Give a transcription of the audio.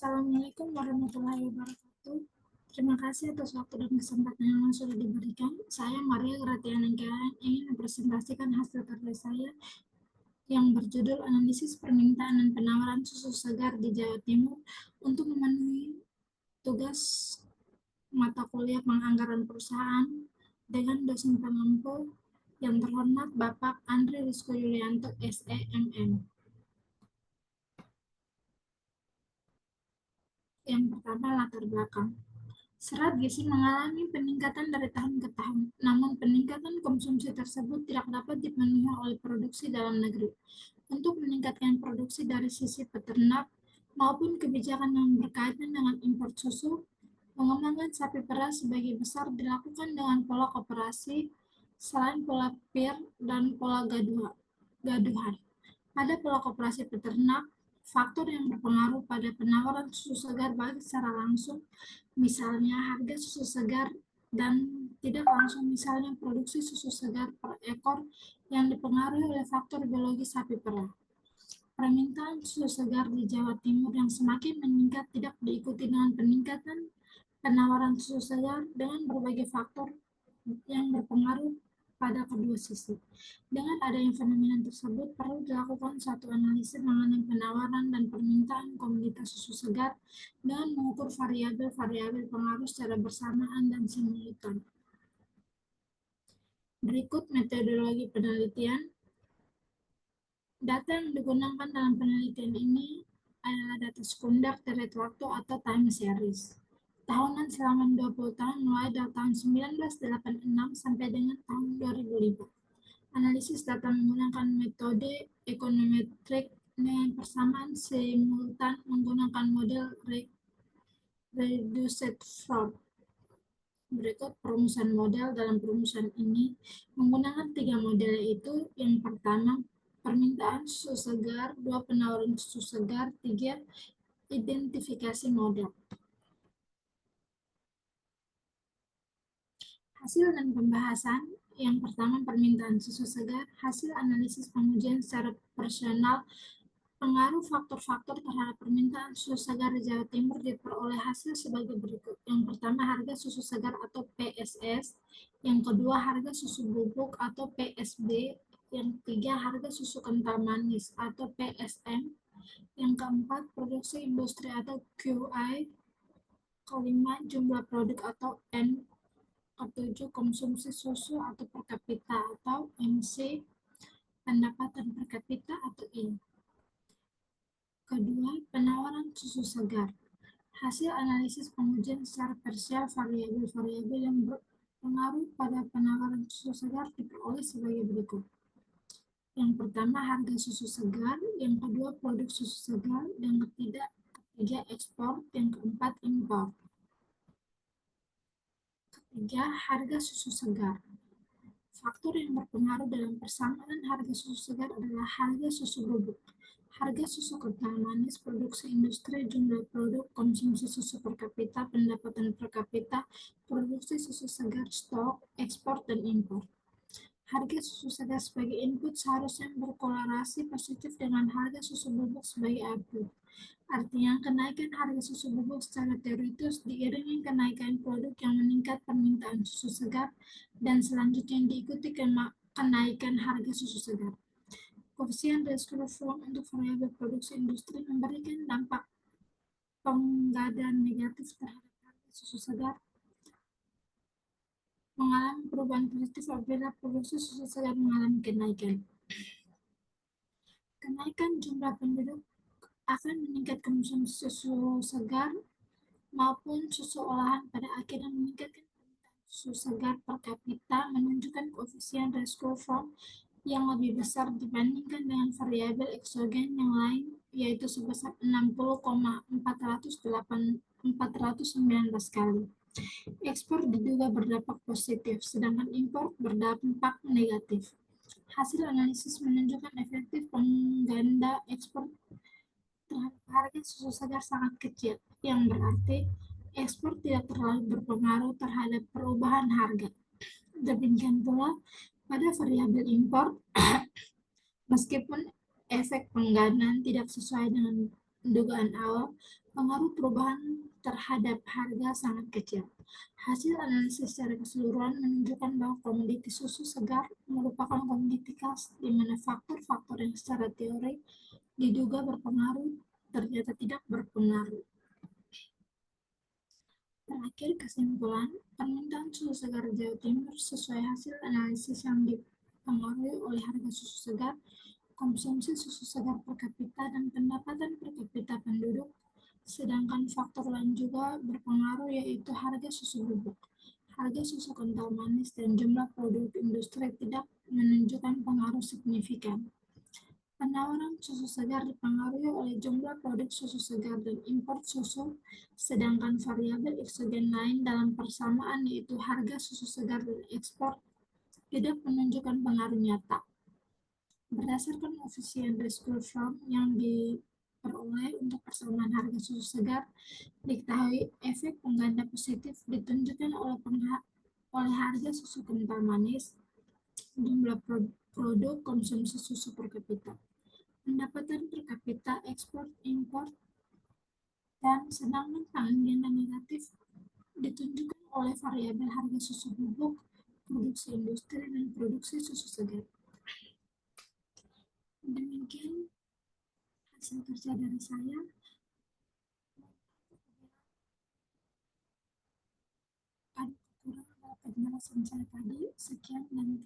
Assalamualaikum warahmatullahi wabarakatuh. Terima kasih atas waktu dan kesempatan yang sudah diberikan. Saya Maria Gratianengka ingin mempresentasikan hasil karya saya yang berjudul Analisis Permintaan dan Penawaran Susu Segar di Jawa Timur untuk memenuhi tugas mata kuliah penganggaran perusahaan dengan dosen pengampu yang terhormat Bapak Andri Rizko Yulianto, SEMM. Yang pertama, latar belakang. Serat gizi mengalami peningkatan dari tahun ke tahun, namun peningkatan konsumsi tersebut tidak dapat dipenuhi oleh produksi dalam negeri. Untuk meningkatkan produksi dari sisi peternak maupun kebijakan yang berkaitan dengan impor susu, pengembangan sapi perah sebagai besar dilakukan dengan pola koperasi selain pola peer dan pola gaduhan. Pada pola koperasi peternak, faktor yang berpengaruh pada penawaran susu segar baik secara langsung, misalnya harga susu segar, dan tidak langsung, misalnya produksi susu segar per ekor yang dipengaruhi oleh faktor biologis sapi perah. Permintaan susu segar di Jawa Timur yang semakin meningkat tidak diikuti dengan peningkatan penawaran susu segar dengan berbagai faktor yang berpengaruh pada kedua sisi. Dengan adanya fenomena tersebut, perlu dilakukan satu analisis mengenai penawaran dan permintaan komoditas susu segar dengan mengukur variabel-variabel pengaruh secara bersamaan dan simultan. Berikut metodologi penelitian. Data yang digunakan dalam penelitian ini adalah data sekunder teret waktu atau time series tahunan selama 20 tahun mulai dari tahun 1986 sampai dengan tahun 2005. Analisis data menggunakan metode ekonometrik dengan persamaan simultan menggunakan model reduced form. Berikut perumusan model. Dalam perumusan ini menggunakan 3 model, yaitu yang pertama permintaan susu segar, 2 penawaran susu segar, 3 identifikasi model. Hasil dan pembahasan. Yang pertama, permintaan susu segar. Hasil analisis pengujian secara personal pengaruh faktor-faktor terhadap permintaan susu segar di Jawa Timur diperoleh hasil sebagai berikut. Yang pertama, harga susu segar atau PSS. Yang kedua, harga susu bubuk atau PSB. Yang ketiga, harga susu kental manis atau PSM. Yang keempat, produksi industri atau QI. Kelima, jumlah produk atau N. Ketujuh, konsumsi susu atau per kapita atau MC. Pendapatan per kapita atau I. Kedua, penawaran susu segar. Hasil analisis pengujian secara parsial variabel-variabel yang berpengaruh pada penawaran susu segar diperoleh sebagai berikut. Yang pertama, harga susu segar. Yang kedua, produk susu segar. Yang ketiga, ekspor. Yang keempat, impor. Ketiga, harga susu segar. Faktor yang berpengaruh dalam persamaan harga susu segar adalah harga susu bubuk, harga susu kental manis, produksi industri, jumlah produk, konsumsi susu per kapita, pendapatan per kapita, produksi susu segar, stok, ekspor, dan impor. Harga susu segar sebagai input seharusnya berkorelasi positif dengan harga susu bubuk sebagai output. Artinya, kenaikan harga susu bubuk secara teoritis diiringi kenaikan produk yang meningkat permintaan susu segar, dan selanjutnya diikuti kenaikan harga susu segar. Koefisien Rescue-Form untuk variabel produksi industri memberikan dampak penggadaan negatif terhadap harga susu segar, mengalami perubahan positif apabila produksi susu segar mengalami kenaikan. Kenaikan jumlah penduduk akan meningkat konsumsi susu segar maupun susu olahan, pada akhirnya meningkatkan permintaan susu segar per kapita, menunjukkan koefisien Rescue-Form yang lebih besar dibandingkan dengan variabel eksogen yang lain, yaitu sebesar 60,419 kali. Ekspor diduga berdampak positif, sedangkan impor berdampak negatif. Hasil analisis menunjukkan efektif pengganda ekspor terhadap harga susu segar sangat kecil, yang berarti ekspor tidak terlalu berpengaruh terhadap perubahan harga. Demikian pula pada variabel impor, meskipun efek penggandaan tidak sesuai dengan dugaan awal, Pengaruh perubahan terhadap harga sangat kecil. Hasil analisis secara keseluruhan menunjukkan bahwa komoditi susu segar merupakan komoditi khas di mana faktor-faktor yang secara teori diduga berpengaruh ternyata tidak berpengaruh. Terakhir, kesimpulan, permintaan susu segar Jawa Timur sesuai hasil analisis yang dipengaruhi oleh harga susu segar, konsumsi susu segar per kapita, dan pendapatan per kapita penduduk. Sedangkan faktor lain juga berpengaruh yaitu harga susu bubuk, harga susu kental manis, dan jumlah produk industri tidak menunjukkan pengaruh signifikan. Penawaran susu segar dipengaruhi oleh jumlah produk susu segar dan impor susu, sedangkan variabel eksogen lain dalam persamaan yaitu harga susu segar dan ekspor tidak menunjukkan pengaruh nyata. Berdasarkan Official Rescue Form yang diperoleh untuk persamaan harga susu segar, diketahui efek pengganda positif ditunjukkan oleh harga susu kental manis, jumlah produk konsumsi susu per kapita, pendapatan per kapita, ekspor, impor, dan sedangkan pengganda negatif ditunjukkan oleh variabel harga susu bubuk, produksi industri, dan produksi susu segar. Demikian hasil kerja dari saya. Ada kurang dapat penjelasan saya tadi. Sekian dan